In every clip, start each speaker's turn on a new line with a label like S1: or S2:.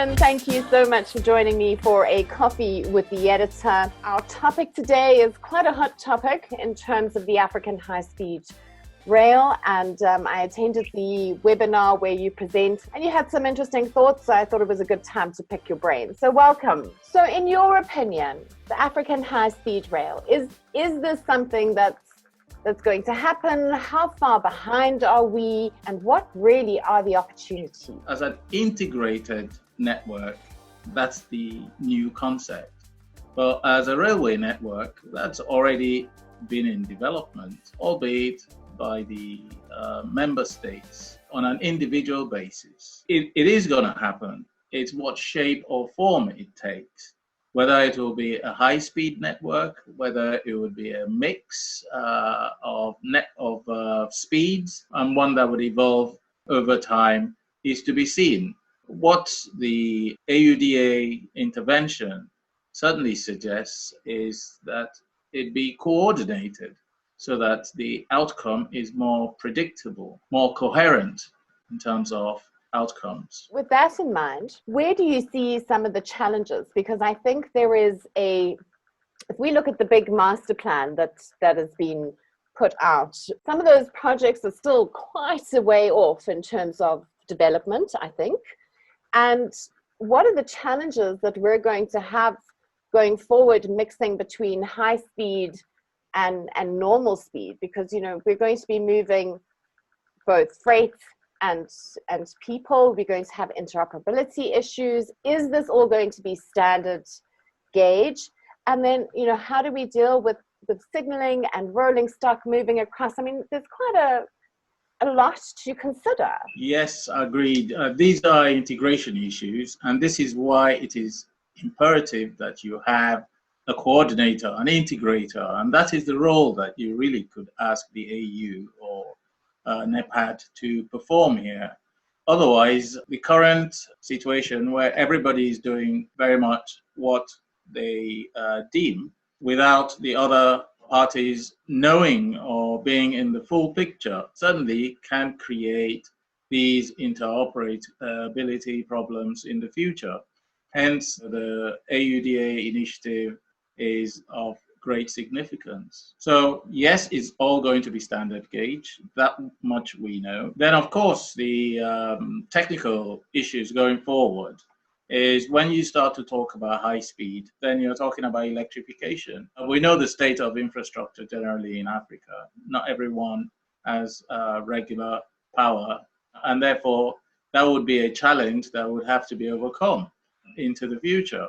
S1: Rowland, thank you so much for joining me for a coffee with the editor. Our topic today is quite a hot topic in terms of the African high-speed rail, and I attended the webinar where you present and you had some interesting thoughts, so I thought it was a good time to pick your brain. So welcome. So in your opinion, the African high-speed rail, is this something that's going to happen? How far behind are we? And what really are the opportunities?
S2: As an integrated network, that's the new concept. But as a railway network, that's already been in development, albeit by the member states on an individual basis. It is going to happen. It's what shape or form it takes. Whether it will be a high-speed network, whether it would be a mix of speeds, and one that would evolve over time, is to be seen. What the AUDA intervention certainly suggests is that it be coordinated so that the outcome is more predictable, more coherent in terms of outcomes.
S1: With that in mind, where do you see some of the challenges? Because I think there is if we look at the big master plan that has been put out, some of those projects are still quite a way off in terms of development, I think. And what are the challenges that we're going to have going forward, mixing between high speed and normal speed? Because, you know, we're going to be moving both freight and people. We're going to have interoperability issues. Is this all going to be standard gauge? And then, you know, how do we deal with signaling and rolling stock moving across? I mean, there's quite a lot to consider.
S2: Yes, agreed. These are integration issues, and this is why it is imperative that you have a coordinator, an integrator, and that is the role that you really could ask the AU or NEPAD to perform here. Otherwise, the current situation where everybody is doing very much what they deem without the other parties knowing or being in the full picture certainly can create these interoperability problems in the future. Hence, the AUDA initiative is of great significance. So yes, it's all going to be standard gauge, that much we know. Then of course the technical issues going forward is when you start to talk about high speed, then you're talking about electrification. We know the state of infrastructure generally in Africa. Not everyone has regular power, and therefore that would be a challenge that would have to be overcome into the future.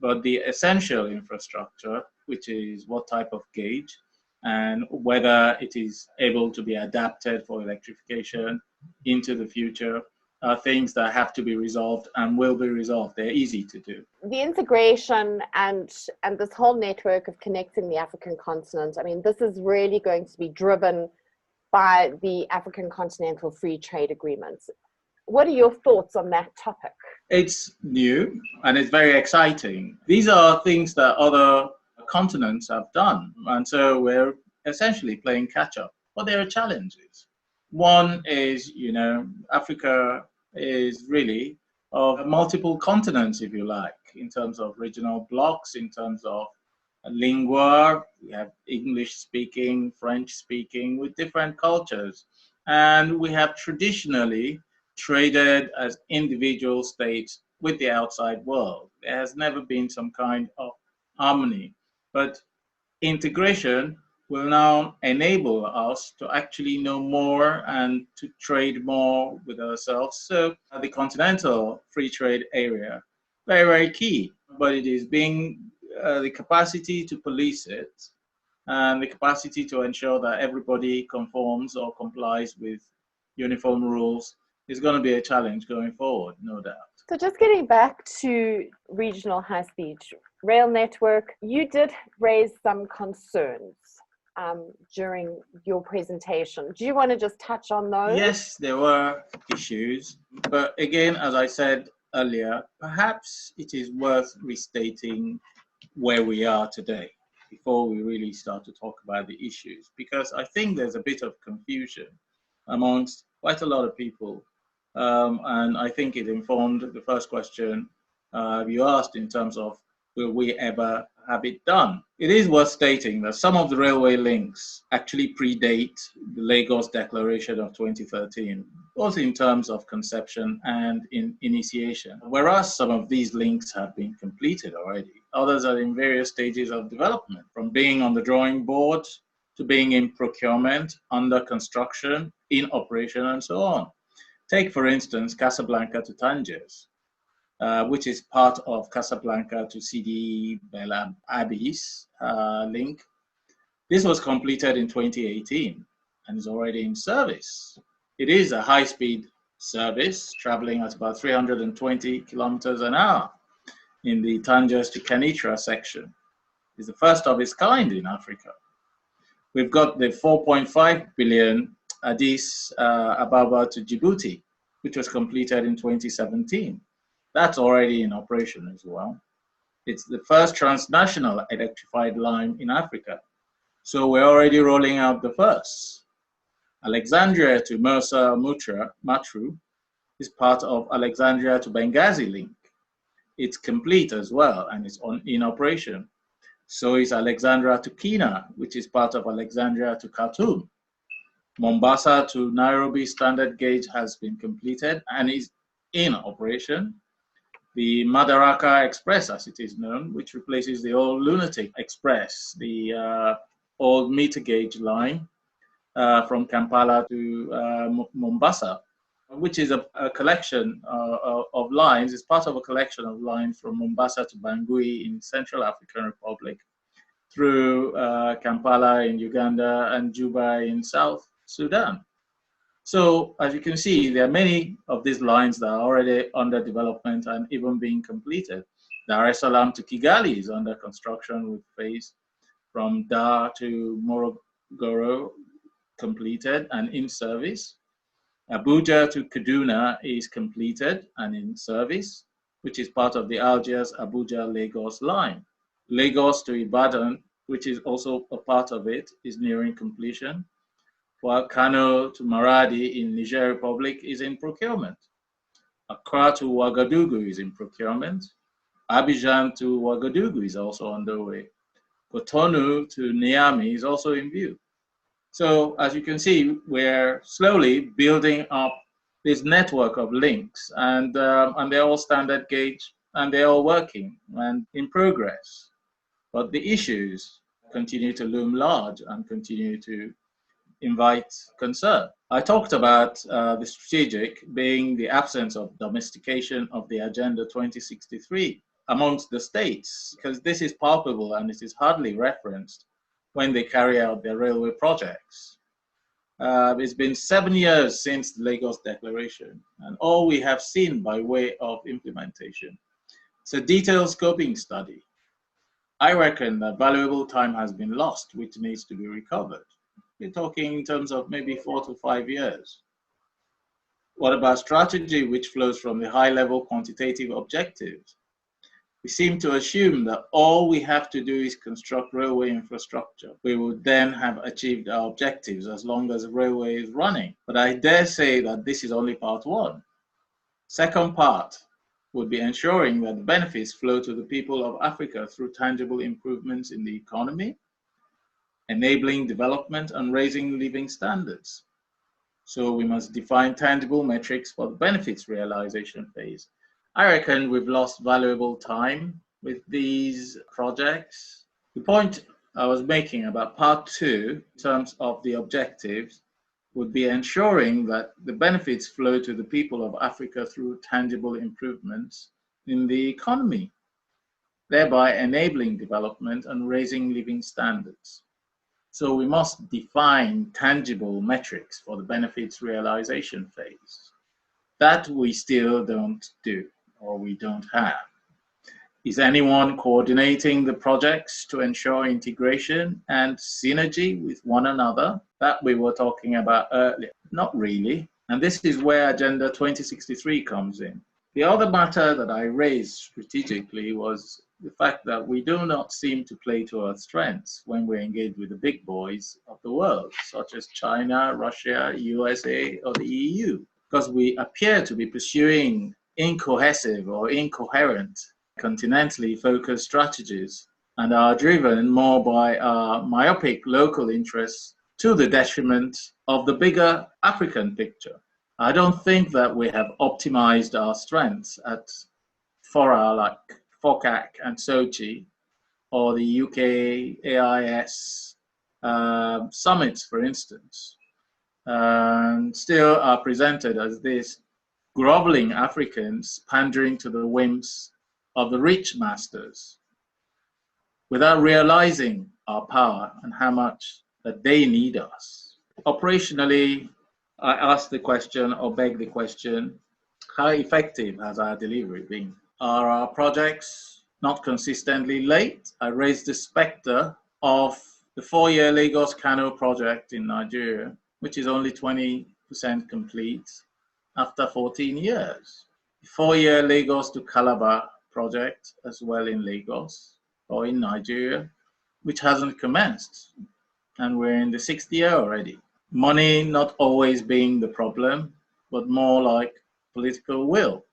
S2: But the essential infrastructure, which is what type of gauge and whether it is able to be adapted for electrification into the future, are things that have to be resolved and will be resolved. They're easy to do.
S1: The integration and this whole network of connecting the African continent, I mean, this is really going to be driven by the African Continental Free Trade Agreements. What are your thoughts on that topic?
S2: It's new and it's very exciting. These are things that other continents have done, and so we're essentially playing catch up. But there are challenges. One is, you know, Africa is really of multiple continents, if you like, in terms of regional blocks, in terms of lingua. We have English speaking, French speaking with different cultures. And we have traditionally traded as individual states with the outside world. There has never been some kind of harmony. But integration will now enable us to actually know more and to trade more with ourselves. So the continental free trade area, very, very key, but it is being the capacity to police it and the capacity to ensure that everybody conforms or complies with uniform rules is going to be a challenge going forward, no doubt.
S1: So just getting back to regional high-speed rail network, you did raise some concerns during your presentation. Do you want to just touch on those?
S2: Yes, there were issues, but again, as I said earlier, perhaps it is worth restating where we are today before we really start to talk about the issues, because I think there's a bit of confusion amongst quite a lot of people, and I think it informed the first question You asked in terms of, will we ever have it done? It is worth stating that some of the railway links actually predate the Lagos Declaration of 2013, both in terms of conception and in initiation. Whereas some of these links have been completed already, others are in various stages of development, from being on the drawing board to being in procurement, under construction, in operation, and so on. Take, for instance, Casablanca to Tangiers, which is part of Casablanca to Sidi Bel Abbes link. This was completed in 2018 and is already in service. It is a high-speed service traveling at about 320 kilometers an hour in the Tangiers to Kenitra section. It's the first of its kind in Africa. We've got the 4.5 billion Addis Ababa to Djibouti, which was completed in 2017. That's already in operation as well. It's the first transnational electrified line in Africa. So we're already rolling out the first. Alexandria to Mersa Matruh is part of Alexandria to Benghazi link. It's complete as well and it's in operation. So is Alexandria to Kenya, which is part of Alexandria to Khartoum. Mombasa to Nairobi standard gauge has been completed and is in operation. The Madaraka Express, as it is known, which replaces the old Lunatic Express, the old meter gauge line from Kampala to Mombasa, which is a collection of lines. It's part of a collection of lines from Mombasa to Bangui in Central African Republic, through Kampala in Uganda and Juba in South Sudan. So as you can see, there are many of these lines that are already under development and even being completed. Dar es Salaam to Kigali is under construction with phase from Dar to Morogoro completed and in service. Abuja to Kaduna is completed and in service, which is part of the Algiers-Abuja-Lagos line. Lagos to Ibadan, which is also a part of it, is nearing completion, while Kano to Maradi in Niger Republic is in procurement. Accra to Ouagadougou is in procurement. Abidjan to Ouagadougou is also underway. Cotonou to Niamey is also in view. So as you can see, we're slowly building up this network of links, and they're all standard gauge, and they're all working and in progress. But the issues continue to loom large and continue to invite concern. I talked about the strategic being the absence of domestication of the Agenda 2063 amongst the states, because this is palpable and it is hardly referenced when they carry out their railway projects. It's been 7 years since the Lagos Declaration, and all we have seen by way of implementation, it's a detailed scoping study. I reckon that valuable time has been lost, which needs to be recovered. We're talking in terms of maybe 4 to 5 years. What about strategy, which flows from the high-level quantitative objectives? We seem to assume that all we have to do is construct railway infrastructure. We would then have achieved our objectives as long as the railway is running. But I dare say that this is only part one. Second part would be ensuring that the benefits flow to the people of Africa through tangible improvements in the economy, enabling development and raising living standards. So we must define tangible metrics for the benefits realization phase. I reckon we've lost valuable time with these projects. The point I was making about part two, in terms of the objectives, would be ensuring that the benefits flow to the people of Africa through tangible improvements in the economy, thereby enabling development and raising living standards. So we must define tangible metrics for the benefits realization phase. That we still don't do, or we don't have. Is anyone coordinating the projects to ensure integration and synergy with one another that we were talking about earlier? Not really. And this is where Agenda 2063 comes in. The other matter that I raised strategically was the fact that we do not seem to play to our strengths when we engage with the big boys of the world, such as China, Russia, USA, or the EU, because we appear to be pursuing incohesive or incoherent, continentally focused strategies and are driven more by our myopic local interests to the detriment of the bigger African picture. I don't think that we have optimized our strengths at fora like FOCAC and Sochi or the UK AIS summits, for instance, and still are presented as these groveling Africans pandering to the whims of the rich masters without realizing our power and how much that they need us. Operationally, I ask the question or beg the question, how effective has our delivery been? Are our projects not consistently late? I raised the specter of the 4-year Lagos-Kano project in Nigeria, which is only 20% complete after 14 years. The 4-year Lagos to Calabar project as well in Lagos or in Nigeria, which hasn't commenced. And we're in the 6th year already. Money not always being the problem, but more like political will.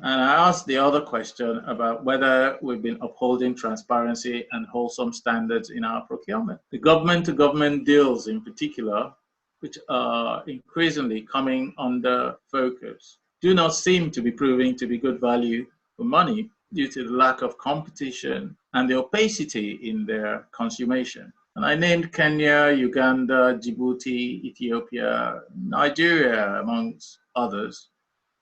S2: And I asked the other question about whether we've been upholding transparency and wholesome standards in our procurement. The government-to-government deals in particular, which are increasingly coming under focus, do not seem to be proving to be good value for money due to the lack of competition and the opacity in their consummation. And I named Kenya, Uganda, Djibouti, Ethiopia, Nigeria, amongst others,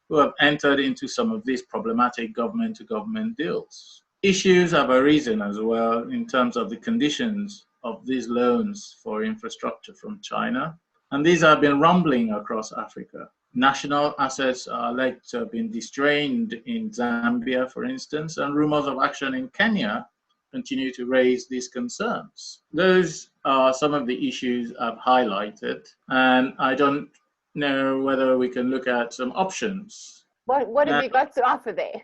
S2: who have entered into some of these problematic government-to-government deals. Issues have arisen as well in terms of the conditions of these loans for infrastructure from China, and these have been rumbling across Africa. National assets are alleged to have been distrained in Zambia, for instance, and rumors of action in Kenya continue to raise these concerns. Those are some of the issues I've highlighted, and I don't know whether we can look at some options.
S1: What have you got to offer there?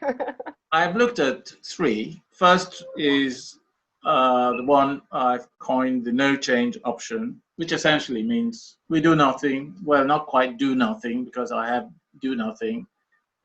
S2: I've looked at 3. First is the one I've coined the no change option, which essentially means we do nothing. Well, not quite do nothing, because I have do nothing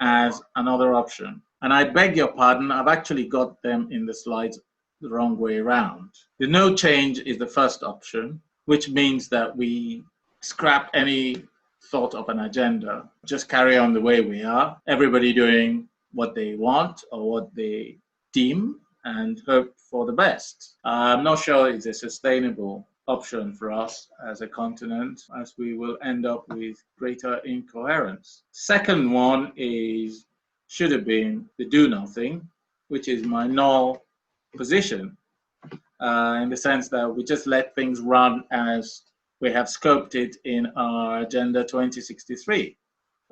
S2: as another option. And I beg your pardon, I've actually got them in the slides the wrong way around. The no change is the first option, which means that we scrap any thought of an agenda, just carry on the way we are, everybody doing what they want or what they deem, and hope for the best. I'm not sure it's a sustainable option for us as a continent, as we will end up with greater incoherence. Second one should have been the do nothing, which is my null position, in the sense that we just let things run as we have scoped it in our Agenda 2063.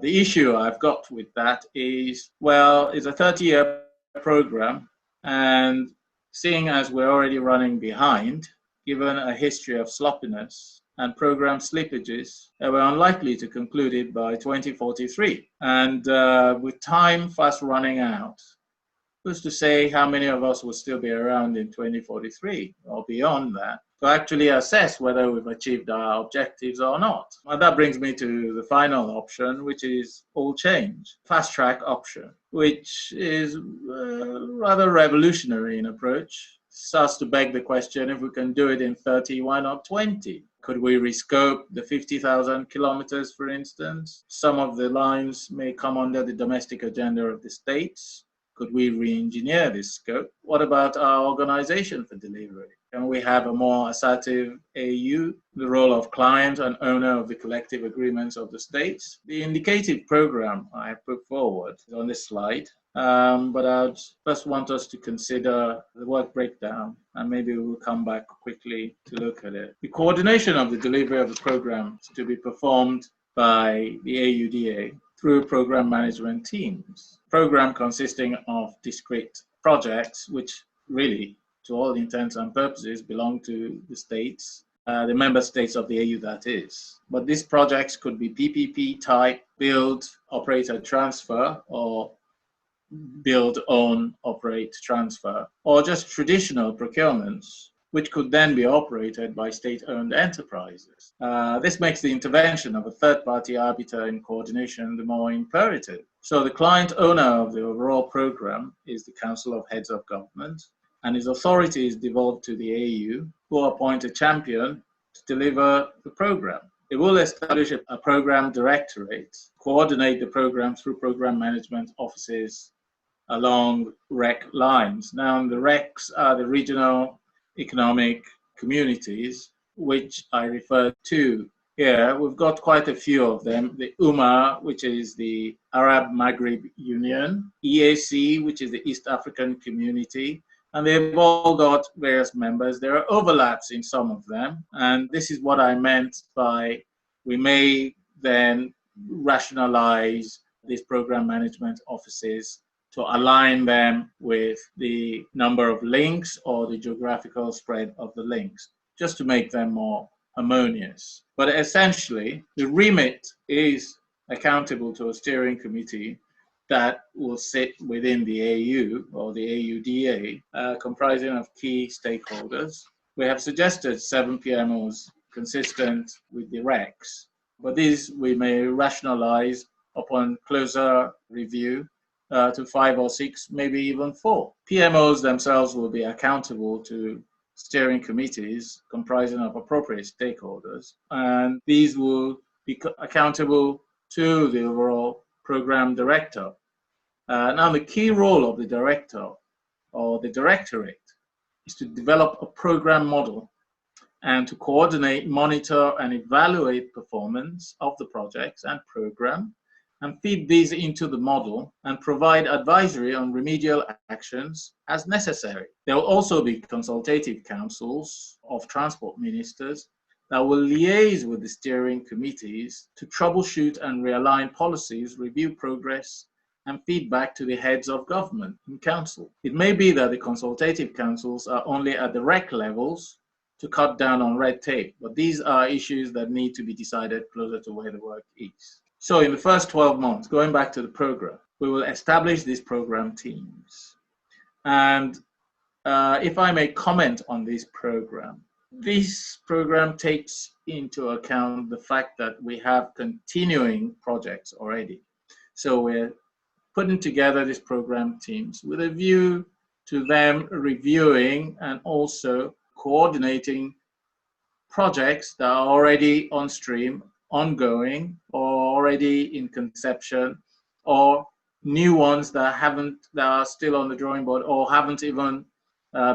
S2: The issue I've got with that is, well, it's a 30-year program, and seeing as we're already running behind, given a history of sloppiness and program slippages, we're unlikely to conclude it by 2043. And with time fast running out, who's to say how many of us will still be around in 2043 or beyond that to actually assess whether we've achieved our objectives or not? And that brings me to the final option, which is all change, fast track option, which is rather revolutionary in approach. Starts to beg the question, if we can do it in 30, why not 20? Could we rescope the 50,000 kilometers, for instance? Some of the lines may come under the domestic agenda of the states. Could we re-engineer this scope? What about our organization for delivery? Can we have a more assertive AU, the role of client and owner of the collective agreements of the states? The indicative program I have put forward is on this slide, but I'd first want us to consider the work breakdown, and maybe we'll come back quickly to look at it. The coordination of the delivery of the program is to be performed by the AUDA through program management teams. Program consisting of discrete projects, which really, to all intents and purposes, belong to the states, the member states of the AU, that is. But these projects could be PPP type, build, operate, and transfer, or build, own, operate, transfer, or just traditional procurements which could then be operated by state-owned enterprises. This makes the intervention of a third-party arbiter in coordination the more imperative. So the client owner of the overall program is the Council of Heads of Government, and its authority is devolved to the AU, who appoint a champion to deliver the program. It will establish a program directorate, coordinate the program through program management offices along REC lines. Now, the RECs are the regional economic communities, which I refer to here. We've got quite a few of them. The UMA, which is the Arab Maghreb Union, EAC, which is the East African Community, and they've all got various members. There are overlaps in some of them, and this is what I meant by we may then rationalize these program management offices to align them with the number of links or the geographical spread of the links, just to make them more harmonious. But essentially, the remit is accountable to a steering committee that will sit within the AU or the AUDA, comprising of key stakeholders. We have suggested 7 PMOs consistent with the RECs, but these we may rationalize upon closer review to 5 or 6, maybe even 4. PMOs themselves will be accountable to steering committees comprising of appropriate stakeholders, and these will be accountable to the overall program director. Now, the key role of the director or the directorate is to develop a program model and to coordinate, monitor, and evaluate performance of the projects and program, and feed these into the model and provide advisory on remedial actions as necessary. There will also be consultative councils of transport ministers that will liaise with the steering committees to troubleshoot and realign policies, review progress, and feedback to the heads of government and council. It may be that the consultative councils are only at the REC levels to cut down on red tape, but these are issues that need to be decided closer to where the work is. So in the first 12 months, going back to the program, we will establish these program teams. And if I may comment on this program takes into account the fact that we have continuing projects already. So we're putting together these program teams with a view to them reviewing and also coordinating projects that are already on stream, ongoing, or already in conception, or new ones that are still on the drawing board or haven't even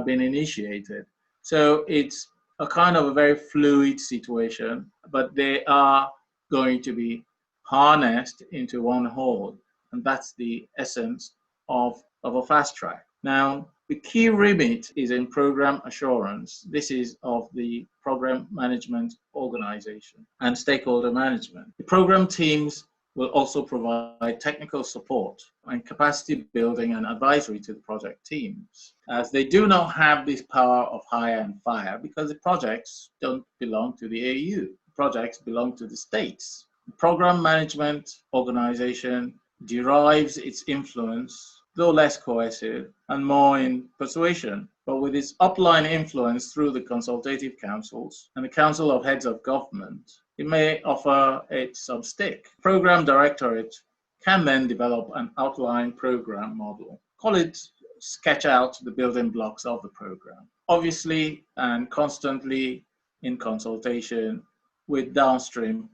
S2: been initiated. So it's a kind of a very fluid situation, but they are going to be harnessed into one whole, and that's the essence of a fast track. Now, the key remit is in program assurance. This is of the program management organization and stakeholder management. The program teams will also provide technical support and capacity building and advisory to the project teams, as they do not have this power of hire and fire because the projects don't belong to the AU. The projects belong to the states. The program management organization derives its influence, though less cohesive and more in persuasion, but with its upline influence through the consultative councils and the Council of Heads of Government, it may offer its sub-stick. Program directorate can then develop an outline program model. Call it sketch out the building blocks of the program, obviously and constantly in consultation with downstream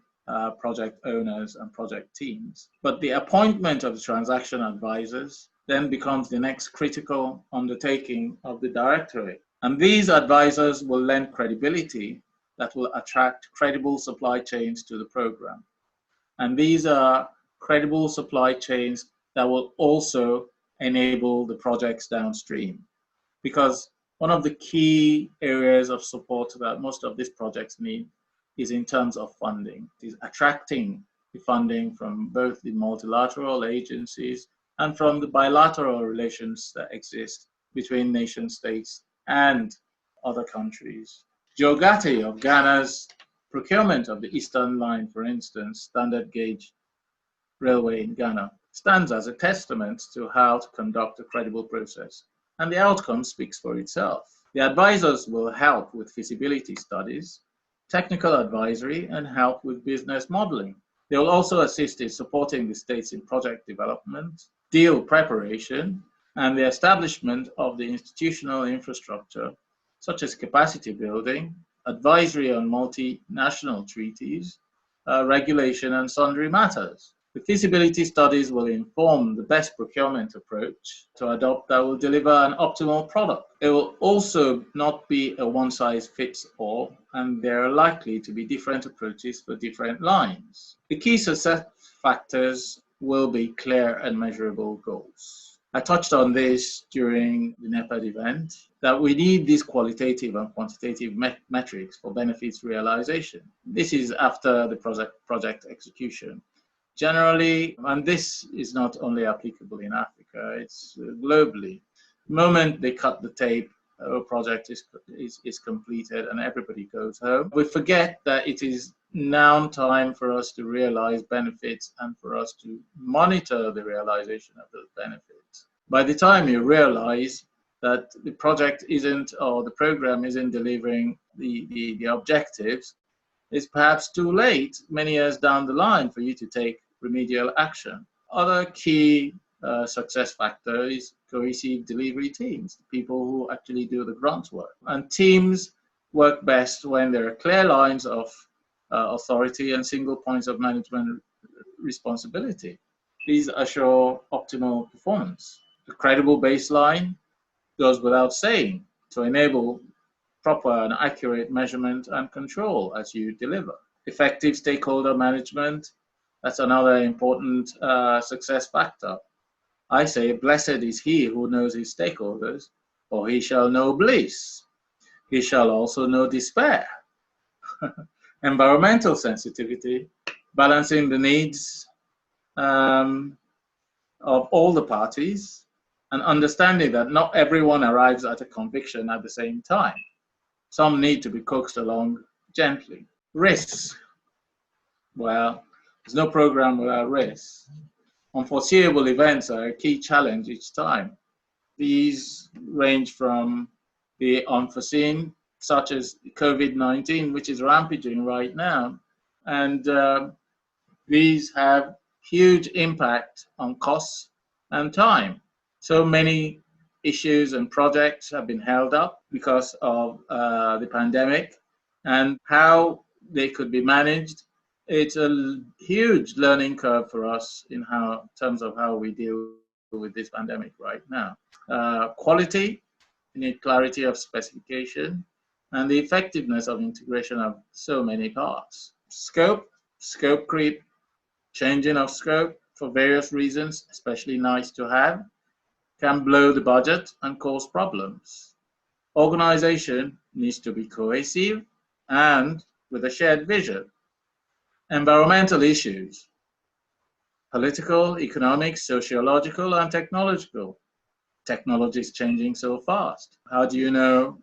S2: project owners and project teams. But the appointment of the transaction advisors then becomes the next critical undertaking of the directorate. And these advisors will lend credibility that will attract credible supply chains to the program. And these are credible supply chains that will also enable the projects downstream. Because one of the key areas of support that most of these projects need is in terms of funding. It is attracting the funding from both the multilateral agencies and from the bilateral relations that exist between nation states and other countries. Joe Gatti of Ghana's procurement of the Eastern Line, for instance, standard gauge railway in Ghana, stands as a testament to how to conduct a credible process. And the outcome speaks for itself. The advisors will help with feasibility studies, technical advisory, and help with business modeling. They will also assist in supporting the states in project development, deal preparation, and the establishment of the institutional infrastructure, such as capacity building, advisory on multinational treaties, regulation, and sundry matters. The feasibility studies will inform the best procurement approach to adopt that will deliver an optimal product. It will also not be a one-size-fits-all, and there are likely to be different approaches for different lines. The key success factors will be clear and measurable goals. I touched on this during the NEPAD event, that we need these qualitative and quantitative metrics for benefits realization. This is after the project execution. Generally, and this is not only applicable in Africa, it's globally. The moment they cut the tape, a project is completed and everybody goes home. We forget that it is now time for us to realize benefits and for us to monitor the realization of those benefits. By the time you realize that the project isn't, or the program isn't delivering the objectives, it's perhaps too late many years down the line for you to take remedial action. Other key success factor is cohesive delivery teams, people who actually do the grunt work. And teams work best when there are clear lines of authority and single points of management responsibility. These assure optimal performance. A credible baseline goes without saying to enable proper and accurate measurement and control as you deliver. Effective stakeholder management, that's another important success factor. I say, blessed is he who knows his stakeholders, for he shall know bliss. He shall also know despair. Environmental sensitivity, balancing the needs of all the parties, and understanding that not everyone arrives at a conviction at the same time. Some need to be coaxed along gently. Risks. Well, there's no program without risks. Unforeseeable events are a key challenge each time. These range from the unforeseen, such as COVID-19, which is rampaging right now, and these have huge impact on costs and time. So many issues and projects have been held up because of the pandemic, and how they could be managed. It's a huge learning curve for us in terms of how we deal with this pandemic right now. Quality, you need clarity of specification, and the effectiveness of integration of so many parts. Scope creep, changing of scope for various reasons, especially nice to have, can blow the budget and cause problems. Organization needs to be cohesive and with a shared vision. Environmental issues, political, economic, sociological, and technological. Technology is changing so fast. How do you know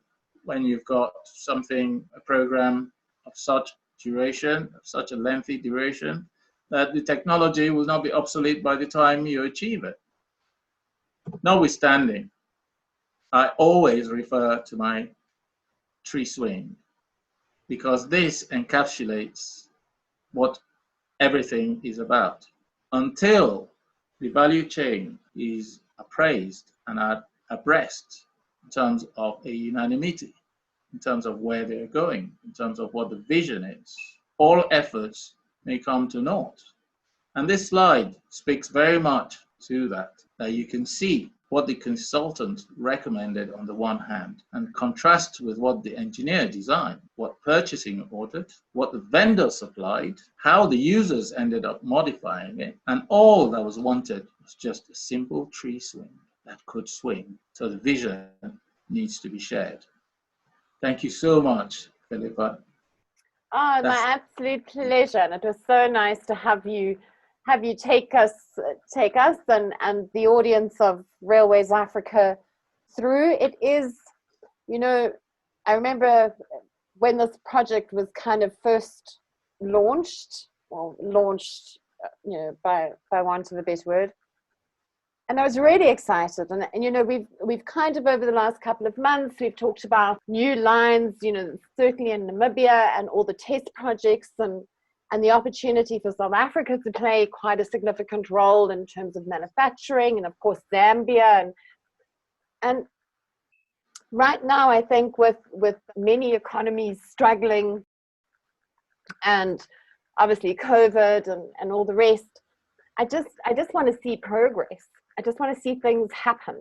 S2: when you've got a program of such duration, of such a lengthy duration, that the technology will not be obsolete by the time you achieve it? Notwithstanding, I always refer to my tree swing, because this encapsulates what everything is about. Until the value chain is appraised and abreast in terms of a unanimity, in terms of where they're going, in terms of what the vision is, all efforts may come to naught. And this slide speaks very much to that you can see what the consultant recommended on the one hand and contrasts with what the engineer designed, what purchasing ordered, what the vendor supplied, how the users ended up modifying it, and all that was wanted was just a simple tree swing that could swing. So the vision needs to be shared. Thank you so much, Philippa.
S1: Oh, my absolute pleasure. And it was so nice to have you take us and the audience of Railways Africa through. It is, I remember when this project was kind of first launched, by want of a better word, And I was really excited. And you know, we've kind of over the last couple of months, we've talked about new lines, you know, certainly in Namibia and all the test projects and the opportunity for South Africa to play quite a significant role in terms of manufacturing, and of course Zambia. And right now, I think with many economies struggling and obviously COVID and all the rest, I just want to see progress. I just want to see things happen.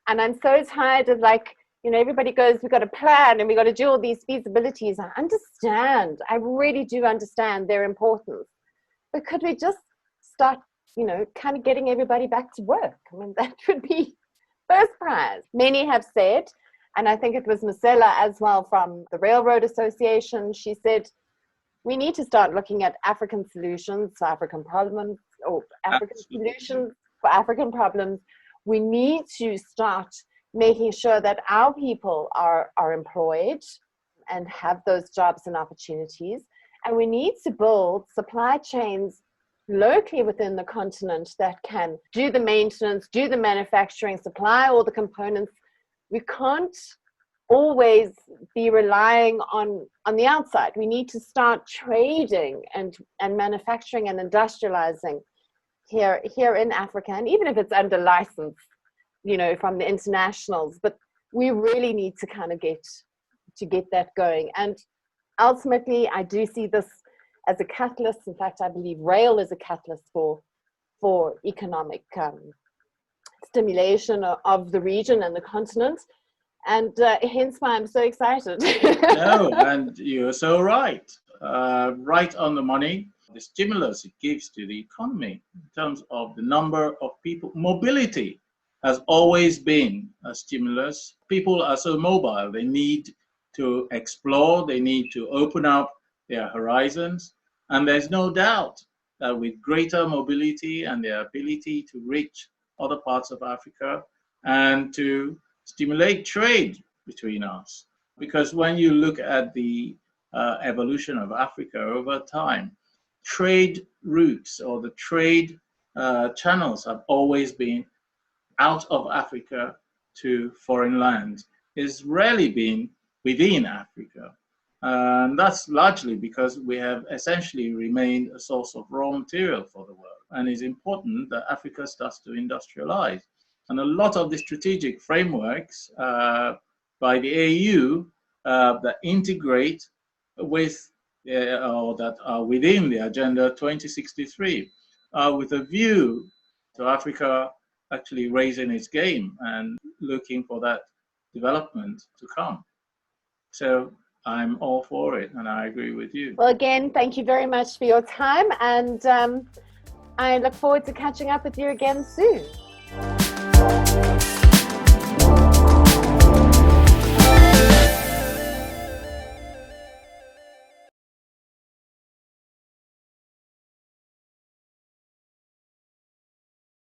S1: And I'm so tired of, like, you know, everybody goes, we've got a plan and we've got to do all these feasibilities. I understand. I really do understand their importance. But could we just start, you know, kind of getting everybody back to work? I mean, that would be first prize. Many have said, and I think it was Marcella as well from the Railroad Association, she said, we need to start looking at African solutions for African problems, or African solutions for African problems. We need to start making sure that our people are employed and have those jobs and opportunities. And we need to build supply chains locally within the continent that can do the maintenance, do the manufacturing, supply all the components. We can't always be relying on the outside. We need to start trading and manufacturing and industrializing here in Africa, and even if it's under license, you know, from the internationals, but we really need to kind of get that going. And ultimately, I do see this as a catalyst. In fact, I believe rail is a catalyst for economic stimulation of the region and the continent, and hence why I'm so excited.
S2: No, and you're so right. Right on the money. The stimulus it gives to the economy in terms of the number of people. Mobility has always been a stimulus. People are so mobile. They need to explore. They need to open up their horizons. And there's no doubt that with greater mobility and the ability to reach other parts of Africa and to stimulate trade between us. Because when you look at the evolution of Africa over time, trade routes or the trade channels have always been out of Africa to foreign lands. It's rarely been within Africa. And that's largely because we have essentially remained a source of raw material for the world. And it's important that Africa starts to industrialize. And a lot of the strategic frameworks by the AU that integrate with or that are within the Agenda 2063 with a view to Africa actually raising its game and looking for that development to come. So I'm all for it, and I agree with you.
S1: Well, again, thank you very much for your time, and I look forward to catching up with you again soon.